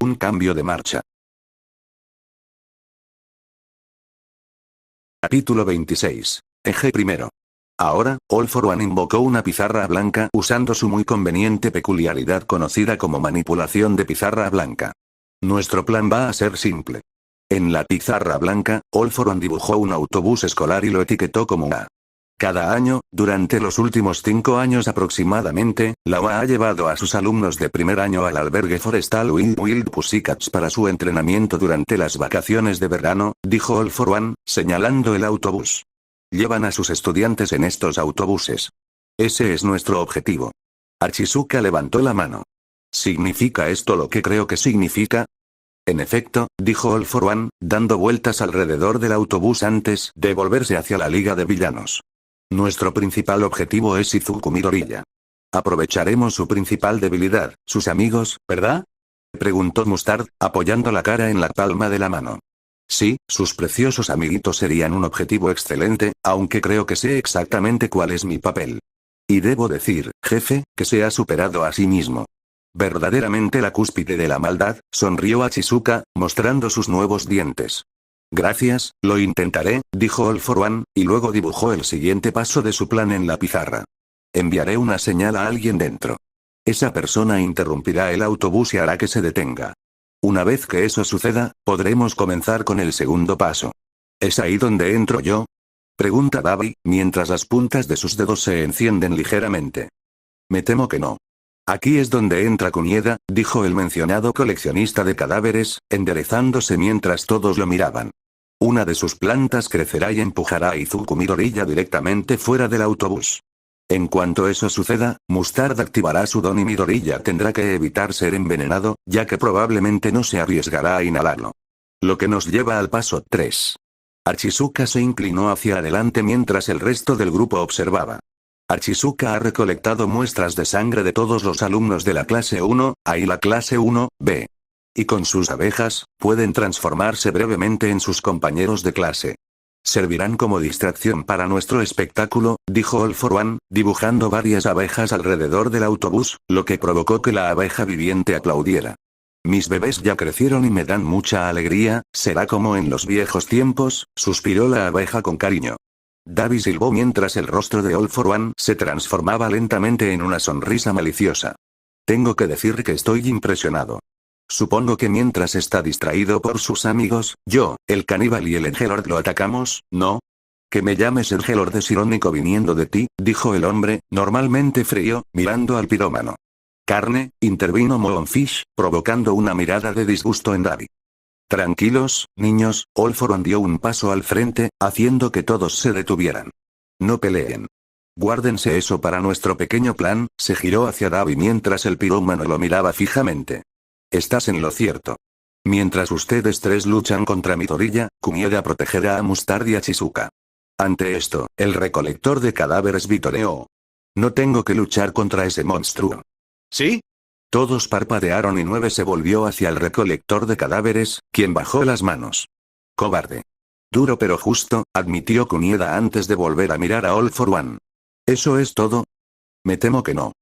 Un cambio de marcha. Capítulo 26. Eje primero. Ahora, All for One invocó una pizarra blanca usando su muy conveniente peculiaridad conocida como manipulación de pizarra blanca. Nuestro plan va a ser simple. En la pizarra blanca, All for One dibujó un autobús escolar y lo etiquetó como UA. Cada año, durante los últimos 5 años aproximadamente, la UA ha llevado a sus alumnos de primer año al albergue forestal Wild Pussycats para su entrenamiento durante las vacaciones de verano, dijo All for One, señalando el autobús. Llevan a sus estudiantes en estos autobuses. Ese es nuestro objetivo. Archizuka levantó la mano. ¿Significa esto lo que creo que significa? En efecto, dijo All for One, dando vueltas alrededor del autobús antes de volverse hacia la Liga de Villanos. Nuestro principal objetivo es Izuku Midoriya. Aprovecharemos su principal debilidad, sus amigos, ¿verdad? Preguntó Mustard, apoyando la cara en la palma de la mano. Sí, sus preciosos amiguitos serían un objetivo excelente, aunque creo que sé exactamente cuál es mi papel. Y debo decir, jefe, que se ha superado a sí mismo. Verdaderamente la cúspide de la maldad, sonrió Achizuka, mostrando sus nuevos dientes. Gracias, lo intentaré, dijo All for One, y luego dibujó el siguiente paso de su plan en la pizarra. Enviaré una señal a alguien dentro. Esa persona interrumpirá el autobús y hará que se detenga. Una vez que eso suceda, podremos comenzar con el segundo paso. ¿Es ahí donde entro yo? Pregunta Dabi, mientras las puntas de sus dedos se encienden ligeramente. Me temo que no. Aquí es donde entra Kunieda, dijo el mencionado coleccionista de cadáveres, enderezándose mientras todos lo miraban. Una de sus plantas crecerá y empujará a Izuku Midoriya directamente fuera del autobús. En cuanto eso suceda, Mustard activará su don y Midoriya tendrá que evitar ser envenenado, ya que probablemente no se arriesgará a inhalarlo. Lo que nos lleva al paso 3. Archizuka se inclinó hacia adelante mientras el resto del grupo observaba. Archizuka ha recolectado muestras de sangre de todos los alumnos de la clase 1, A y la clase 1B. Y con sus abejas, pueden transformarse brevemente en sus compañeros de clase. Servirán como distracción para nuestro espectáculo, dijo All for One, dibujando varias abejas alrededor del autobús, lo que provocó que la abeja viviente aplaudiera. Mis bebés ya crecieron y me dan mucha alegría, será como en los viejos tiempos, suspiró la abeja con cariño. Dabi silbó mientras el rostro de All for One se transformaba lentamente en una sonrisa maliciosa. Tengo que decir que estoy impresionado. Supongo que mientras está distraído por sus amigos, yo, el caníbal y el Angelord lo atacamos, ¿no? Que me llames Angelord es irónico viniendo de ti, dijo el hombre, normalmente frío, mirando al pirómano. Carne, intervino Moonfish, provocando una mirada de disgusto en Dabi. Tranquilos, niños, All for One dio un paso al frente, haciendo que todos se detuvieran. No peleen. Guárdense eso para nuestro pequeño plan, se giró hacia Dabi mientras el pirómano lo miraba fijamente. Estás en lo cierto. Mientras ustedes tres luchan contra Midoriya, Kunieda protegerá a Mustard y a Chizuka. Ante esto, el recolector de cadáveres vitoreó. No tengo que luchar contra ese monstruo. ¿Sí? Todos parpadearon y 9 se volvió hacia el recolector de cadáveres, quien bajó las manos. Cobarde. Duro pero justo, admitió Kunieda antes de volver a mirar a All for One. ¿Eso es todo? Me temo que no.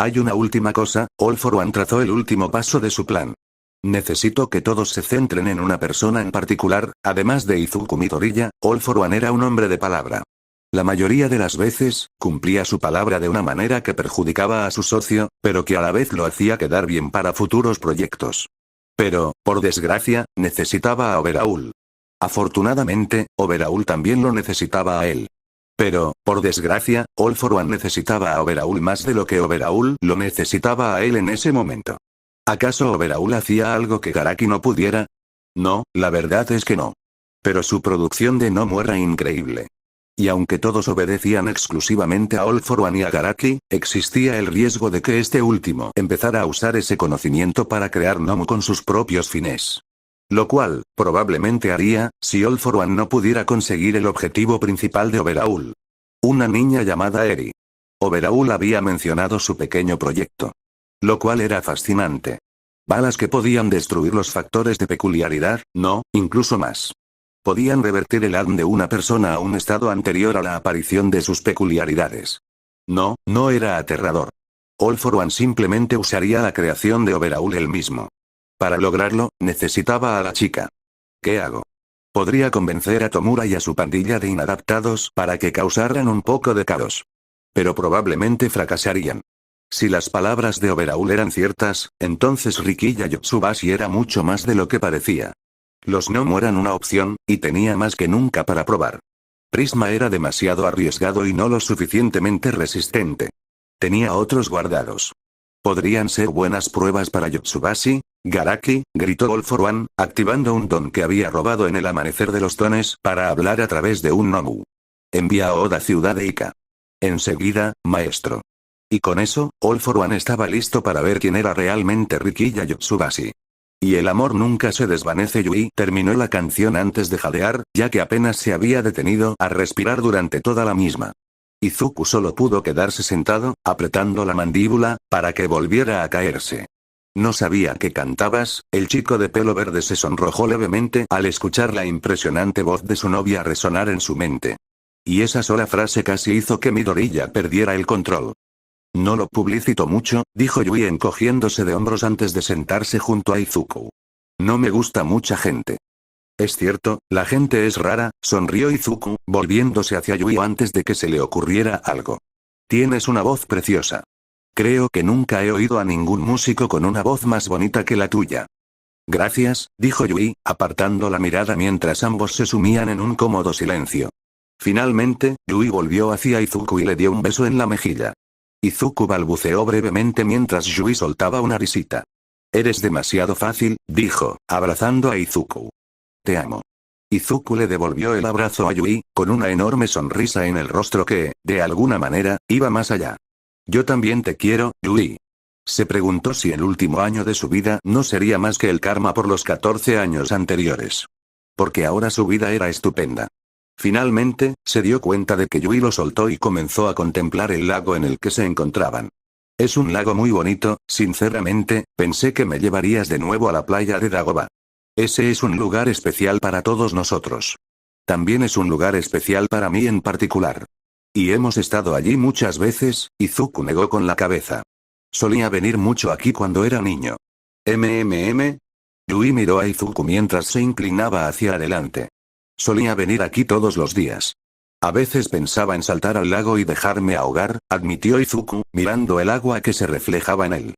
Hay una última cosa, All for One trazó el último paso de su plan. Necesito que todos se centren en una persona en particular, además de Izuku Midoriya, All for One era un hombre de palabra. La mayoría de las veces, cumplía su palabra de una manera que perjudicaba a su socio, pero que a la vez lo hacía quedar bien para futuros proyectos. Pero, por desgracia, necesitaba a Overhaul. Afortunadamente, Overhaul también lo necesitaba a él. Pero, por desgracia, All for One necesitaba a Overhaul más de lo que Overhaul lo necesitaba a él en ese momento. ¿Acaso Overhaul hacía algo que Garaki no pudiera? No, la verdad es que no. Pero su producción de Nomu era increíble. Y aunque todos obedecían exclusivamente a All for One y a Garaki, existía el riesgo de que este último empezara a usar ese conocimiento para crear Nomu con sus propios fines. Lo cual, probablemente haría, si All for One no pudiera conseguir el objetivo principal de Overhaul. Una niña llamada Eri. Overhaul había mencionado su pequeño proyecto. Lo cual era fascinante. Balas que podían destruir los factores de peculiaridad, no, incluso más. Podían revertir el ADN de una persona a un estado anterior a la aparición de sus peculiaridades. No, no era aterrador. All for One simplemente usaría la creación de Overhaul él mismo. Para lograrlo, necesitaba a la chica. ¿Qué hago? Podría convencer a Tomura y a su pandilla de inadaptados para que causaran un poco de caos. Pero probablemente fracasarían. Si las palabras de Overhaul eran ciertas, entonces Rikiya Yotsubashi era mucho más de lo que parecía. Los Nomu eran una opción, y tenía más que nunca para probar. Prisma era demasiado arriesgado y no lo suficientemente resistente. Tenía otros guardados. ¿Podrían ser buenas pruebas para Yotsubashi? Garaki, gritó All for One, activando un don que había robado en el amanecer de los dones para hablar a través de un Nomu. Envía a Oda ciudad de Ika. Enseguida, maestro. Y con eso, All for One estaba listo para ver quién era realmente Rikiya Yotsubashi. Y el amor nunca se desvanece. Yui terminó la canción antes de jadear, ya que apenas se había detenido a respirar durante toda la misma. Izuku solo pudo quedarse sentado, apretando la mandíbula, para que volviera a caerse. No sabía que cantabas. El chico de pelo verde se sonrojó levemente al escuchar la impresionante voz de su novia resonar en su mente. Y esa sola frase casi hizo que Midoriya perdiera el control. No lo publicito mucho, dijo Yui encogiéndose de hombros antes de sentarse junto a Izuku. No me gusta mucha gente. Es cierto, la gente es rara, sonrió Izuku, volviéndose hacia Yui antes de que se le ocurriera algo. Tienes una voz preciosa. Creo que nunca he oído a ningún músico con una voz más bonita que la tuya. Gracias, dijo Yui, apartando la mirada mientras ambos se sumían en un cómodo silencio. Finalmente, Yui volvió hacia Izuku y le dio un beso en la mejilla. Izuku balbuceó brevemente mientras Yui soltaba una risita. Eres demasiado fácil, dijo, abrazando a Izuku. Te amo. Izuku le devolvió el abrazo a Yui, con una enorme sonrisa en el rostro que, de alguna manera, iba más allá. Yo también te quiero, Yui. Se preguntó si el último año de su vida no sería más que el karma por los 14 años anteriores. Porque ahora su vida era estupenda. Finalmente, se dio cuenta de que Yui lo soltó y comenzó a contemplar el lago en el que se encontraban. Es un lago muy bonito, sinceramente, pensé que me llevarías de nuevo a la playa de Dagoba. Ese es un lugar especial para todos nosotros. También es un lugar especial para mí en particular. Y hemos estado allí muchas veces, Izuku negó con la cabeza. Solía venir mucho aquí cuando era niño. Yui miró a Izuku mientras se inclinaba hacia adelante. Solía venir aquí todos los días. A veces pensaba en saltar al lago y dejarme ahogar, admitió Izuku, mirando el agua que se reflejaba en él.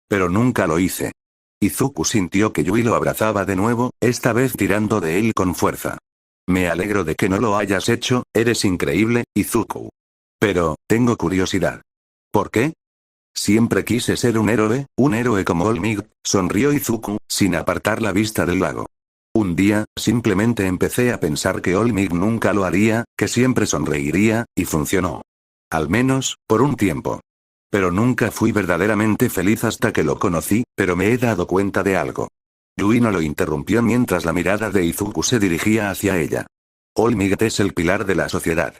Pero nunca lo hice. Izuku sintió que Yui lo abrazaba de nuevo, esta vez tirando de él con fuerza. Me alegro de que no lo hayas hecho, eres increíble, Izuku. Pero, tengo curiosidad. ¿Por qué? Siempre quise ser un héroe como All Might, sonrió Izuku, sin apartar la vista del lago. Un día, simplemente empecé a pensar que All Might nunca lo haría, que siempre sonreiría, y funcionó. Al menos, por un tiempo. Pero nunca fui verdaderamente feliz hasta que lo conocí, pero me he dado cuenta de algo. Yui no lo interrumpió mientras la mirada de Izuku se dirigía hacia ella. All Might es el pilar de la sociedad.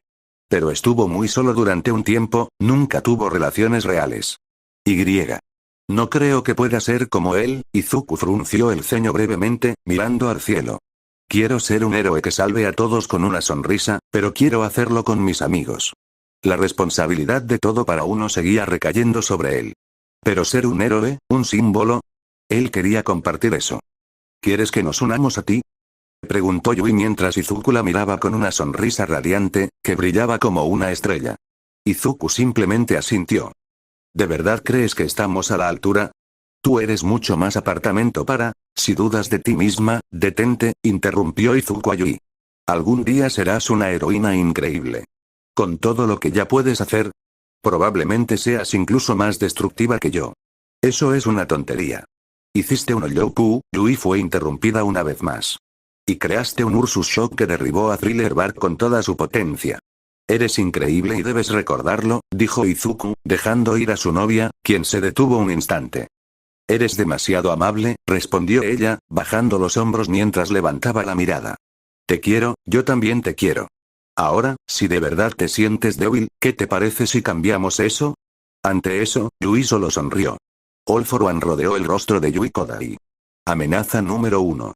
Pero estuvo muy solo durante un tiempo, nunca tuvo relaciones reales. No creo que pueda ser como él, Izuku frunció el ceño brevemente, mirando al cielo. Quiero ser un héroe que salve a todos con una sonrisa, pero quiero hacerlo con mis amigos. La responsabilidad de todo para uno seguía recayendo sobre él. Pero ser un héroe, un símbolo. Él quería compartir eso. ¿Quieres que nos unamos a ti? Preguntó Yui mientras Izuku la miraba con una sonrisa radiante, que brillaba como una estrella. Izuku simplemente asintió. ¿De verdad crees que estamos a la altura? Tú eres mucho más apartamento para, si dudas de ti misma, detente, interrumpió Izuku a Yui. Algún día serás una heroína increíble. Con todo lo que ya puedes hacer, probablemente seas incluso más destructiva que yo. Eso es una tontería. Hiciste un Olyoku, Yui fue interrumpida una vez más. Y creaste un Ursus Shock que derribó a Thriller Bark con toda su potencia. Eres increíble y debes recordarlo, dijo Izuku, dejando ir a su novia, quien se detuvo un instante. Eres demasiado amable, respondió ella, bajando los hombros mientras levantaba la mirada. Te quiero, yo también te quiero. Ahora, si de verdad te sientes débil, ¿qué te parece si cambiamos eso? Ante eso, Yui solo sonrió. All for One rodeó el rostro de Yui Kodai. Amenaza número 1.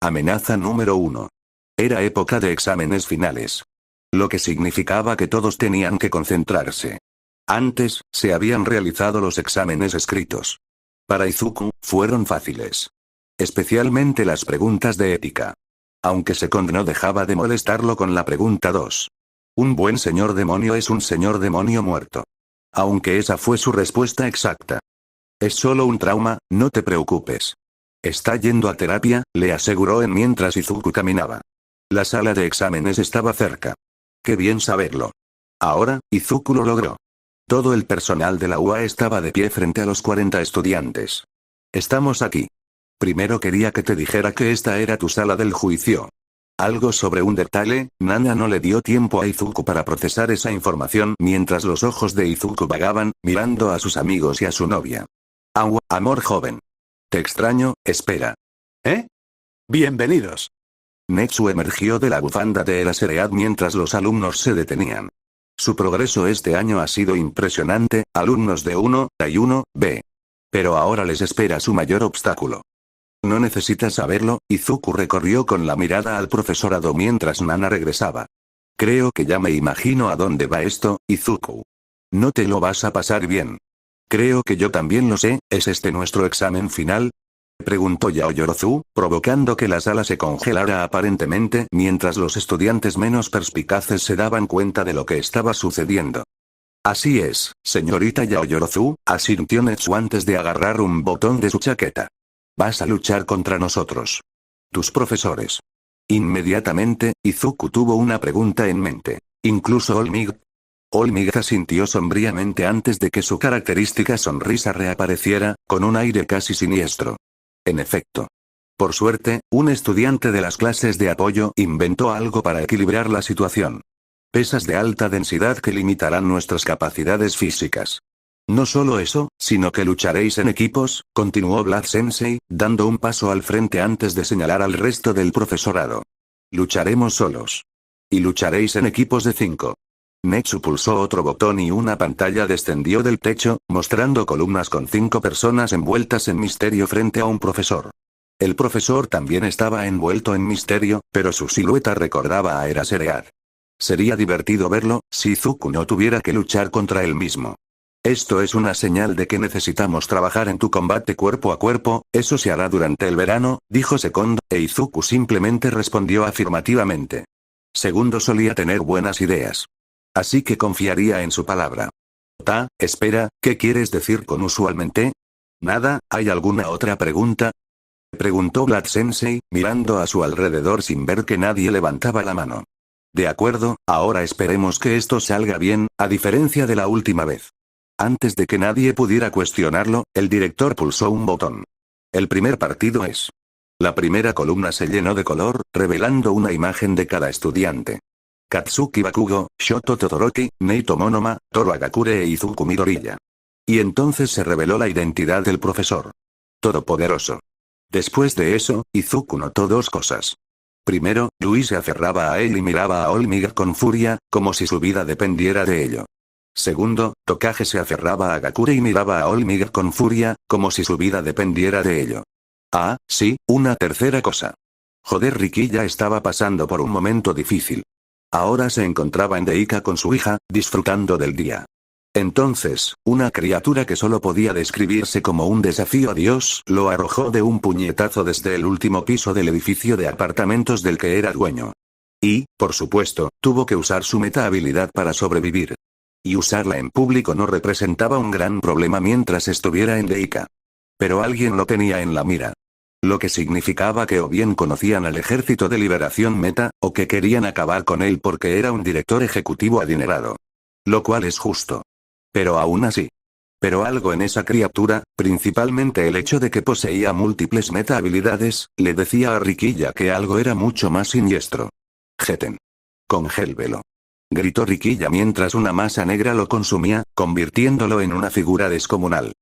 Amenaza número 1. Era época de exámenes finales. Lo que significaba que todos tenían que concentrarse. Antes, se habían realizado los exámenes escritos. Para Izuku, fueron fáciles. especialmente las preguntas de ética. Aunque Second no dejaba de molestarlo con la pregunta 2. Un buen señor demonio es un señor demonio muerto. Aunque esa fue su respuesta exacta. Es solo un trauma, no te preocupes. Está yendo a terapia, le aseguró en mientras Izuku caminaba. La sala de exámenes estaba cerca. Qué bien saberlo. Ahora, Izuku lo logró. Todo el personal de la UA estaba de pie frente a los 40 estudiantes. Estamos aquí. Primero quería que te dijera que esta era tu sala del juicio. Algo sobre un detalle, Nana no le dio tiempo a Izuku para procesar esa información mientras los ojos de Izuku vagaban, mirando a sus amigos y a su novia. Amor joven. Te extraño, espera. ¿Eh? Bienvenidos. Netsu emergió de la bufanda de Eraserhead mientras los alumnos se detenían. Su progreso este año ha sido impresionante, alumnos de 1, A y 1B. Pero ahora les espera su mayor obstáculo. No necesitas saberlo, Izuku recorrió con la mirada al profesorado mientras Nana regresaba. Creo que ya me imagino a dónde va esto, Izuku. No te lo vas a pasar bien. Creo que yo también lo sé, ¿es este nuestro examen final? Preguntó Yaoyorozu, provocando que la sala se congelara aparentemente mientras los estudiantes menos perspicaces se daban cuenta de lo que estaba sucediendo. Así es, señorita Yaoyorozu, asintió Netsu antes de agarrar un botón de su chaqueta. Vas a luchar contra nosotros. Tus profesores. Inmediatamente, Izuku tuvo una pregunta en mente. ¿Incluso Olmig? Olmig asintió sombríamente antes de que su característica sonrisa reapareciera, con un aire casi siniestro. En efecto. Por suerte, un estudiante de las clases de apoyo inventó algo para equilibrar la situación. Pesas de alta densidad que limitarán nuestras capacidades físicas. No solo eso, sino que lucharéis en equipos, continuó Blood Sensei, dando un paso al frente antes de señalar al resto del profesorado. Lucharemos solos. Y lucharéis en equipos de 5. Netsu pulsó otro botón y una pantalla descendió del techo, mostrando columnas con 5 personas envueltas en misterio frente a un profesor. El profesor también estaba envuelto en misterio, pero su silueta recordaba a Eraserhead. Sería divertido verlo, si Izuku no tuviera que luchar contra él mismo. Esto es una señal de que necesitamos trabajar en tu combate cuerpo a cuerpo, eso se hará durante el verano, dijo Second, e Izuku simplemente respondió afirmativamente. Segundo solía tener buenas ideas. Así que confiaría en su palabra. Espera, ¿qué quieres decir con usualmente? Nada, ¿hay alguna otra pregunta? Preguntó Blood Sensei, mirando a su alrededor sin ver que nadie levantaba la mano. De acuerdo, ahora esperemos que esto salga bien, a diferencia de la última vez. Antes de que nadie pudiera cuestionarlo, el director pulsó un botón. El primer partido es. La primera columna se llenó de color, revelando una imagen de cada estudiante. Katsuki Bakugo, Shoto Todoroki, Neito Monoma, Toru Agakure e Izuku Midoriya. Y entonces se reveló la identidad del profesor. Todopoderoso. Después de eso, Izuku notó dos cosas. Primero, Luis se aferraba a él y miraba a Olmig con furia, como si su vida dependiera de ello. Segundo, Tokage se aferraba a Gakure y miraba a Olmig con furia, como si su vida dependiera de ello. Ah, sí, una tercera cosa. Joder, Riki ya estaba pasando por un momento difícil. Ahora se encontraba en Deika con su hija, disfrutando del día. Entonces, una criatura que solo podía describirse como un desafío a Dios, lo arrojó de un puñetazo desde el último piso del edificio de apartamentos del que era dueño. Y, por supuesto, tuvo que usar su meta habilidad para sobrevivir. Y usarla en público no representaba un gran problema mientras estuviera en Deika. Pero alguien lo tenía en la mira. Lo que significaba que o bien conocían al Ejército de Liberación Meta, o que querían acabar con él porque era un director ejecutivo adinerado. Lo cual es justo. Pero aún así. Pero algo en esa criatura, principalmente el hecho de que poseía múltiples meta habilidades, le decía a Riquilla que algo era mucho más siniestro. Jeten. Congélvelo. Gritó Riquilla mientras una masa negra lo consumía, convirtiéndolo en una figura descomunal.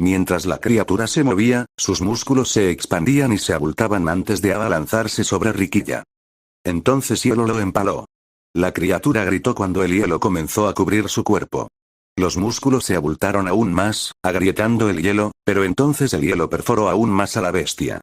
Mientras la criatura se movía, sus músculos se expandían y se abultaban antes de abalanzarse sobre Riquilla. Entonces hielo lo empaló. La criatura gritó cuando el hielo comenzó a cubrir su cuerpo. Los músculos se abultaron aún más, agrietando el hielo, pero entonces el hielo perforó aún más a la bestia.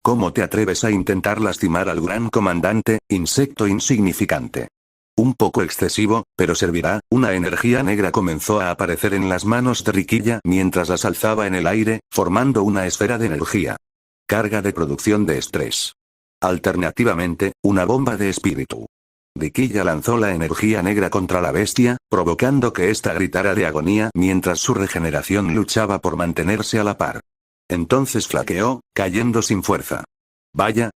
¿Cómo te atreves a intentar lastimar al gran comandante, insecto insignificante? Un poco excesivo, pero servirá. Una energía negra comenzó a aparecer en las manos de Riquilla mientras las alzaba en el aire, formando una esfera de energía. Carga de producción de estrés. Alternativamente, una bomba de espíritu. Riquilla lanzó la energía negra contra la bestia, provocando que ésta gritara de agonía mientras su regeneración luchaba por mantenerse a la par. Entonces flaqueó, cayendo sin fuerza. Vaya,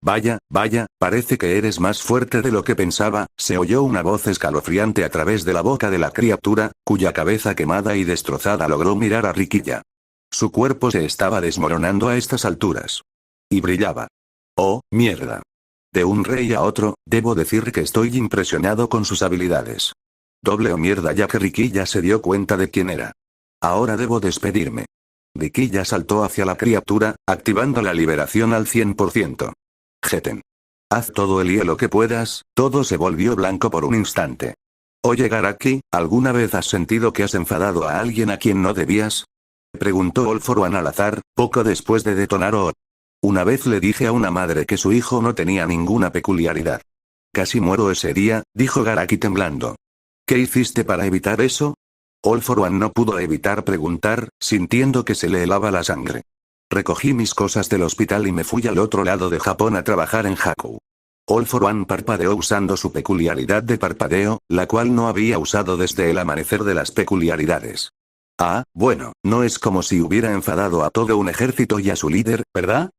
parece que eres más fuerte de lo que pensaba, se oyó una voz escalofriante a través de la boca de la criatura, cuya cabeza quemada y destrozada logró mirar a Riquilla. Su cuerpo se estaba desmoronando a estas alturas. Y brillaba. ¡Oh, mierda! De un rey a otro, debo decir que estoy impresionado con sus habilidades. Doble o mierda, ya que Riquilla se dio cuenta de quién era. Ahora debo despedirme. Riquilla saltó hacia la criatura, activando la liberación al 100%. Geten. Haz todo el hielo que puedas, todo se volvió blanco por un instante. Oye Garaki, ¿alguna vez has sentido que has enfadado a alguien a quien no debías? Preguntó All for One al azar, poco después de detonar Or. Una vez le dije a una madre que su hijo no tenía ninguna peculiaridad. Casi muero ese día, dijo Garaki temblando. ¿Qué hiciste para evitar eso? All for One no pudo evitar preguntar, sintiendo que se le helaba la sangre. Recogí mis cosas del hospital y me fui al otro lado de Japón a trabajar en Haku. All for One parpadeó usando su peculiaridad de parpadeo, la cual no había usado desde el amanecer de las peculiaridades. Ah, bueno, no es como si hubiera enfadado a todo un ejército y a su líder, ¿verdad?